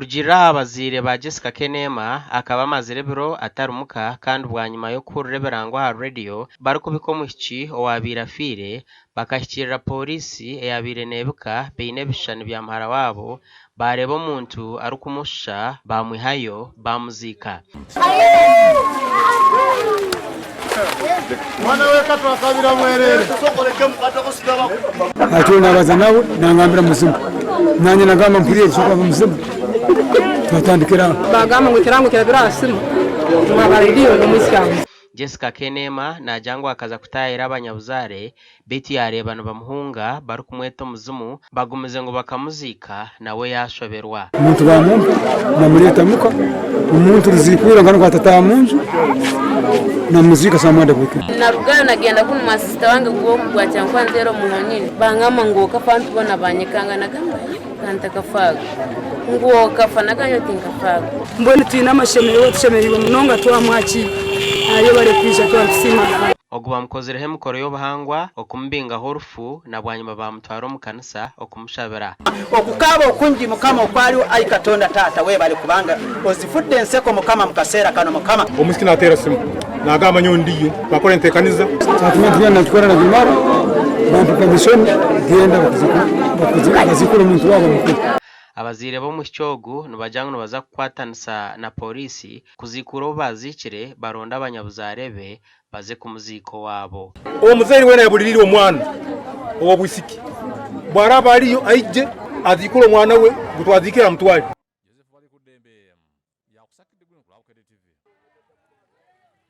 Rugira abazire ba Jessica Kenema akaba amazire biro atarumuka kandi ubwanyuma yo kureberangwa ha radio bari kubikomushiki owabira fire bakashyikirira polisi eyabire nebuka beine bishani bya mhara wabo bareba umuntu ari kumusha bamwihayo bamuzika. Mwana weka twakabira mwerere sokoleke mukata kusigaba ati nabaza nawe nangambira muzimu nanye nagamba mpuriye cyo kwa muzimu twatandikira bagamba ngo kirango kirabirasimu mwabaririyo no mushyamba. Jessica Kenema najangwa akaza kutahira abanyabuzare beti yarebana bamuhunga bari kumweta muzimu bagumeze ngo bakamuzika nawe yashoberwa. Umuntu bamumpa na mureta muka umuntu rizikura ngano kwatata munju na muzika samanda bwike na rugayo nagenda ku masista wange gwo mugwa cyangwa nzero muhonini bangama ngo kafantu bona banyekanga nagamba kanta kafaga ngo kafana kanyo tinkafaga Mbone twina amashemero wotshemererwa munonga twamwaki ayo bare kwisha twasima Oguba mkozere hemukoro y'obahangwa okumbinga horufu na bwanyuma bamutwaro mu kanisa okumushabira. Okukaba okunji mukama okwali ayi katonda tata we bali kubanga ozifudde nseko mukama mukasera kano mukama omusikina atera simu nagamba nyo ndiyo bakora entekaniza tatumenti na tukora na bimara bantu commission genda bakuzikura umuntu wabo mukuru. Abazire bo mu Kyogo nubajyangu nubaza kukwatanisa na polisi kuzikura bazikire baronda abanyabuzarebe baze kumuziko wabo. Uwo muzeri wena yabulirira omwana owo bwisiki bwaraba aliyo aije azikura omwana we gutwazikira mutwali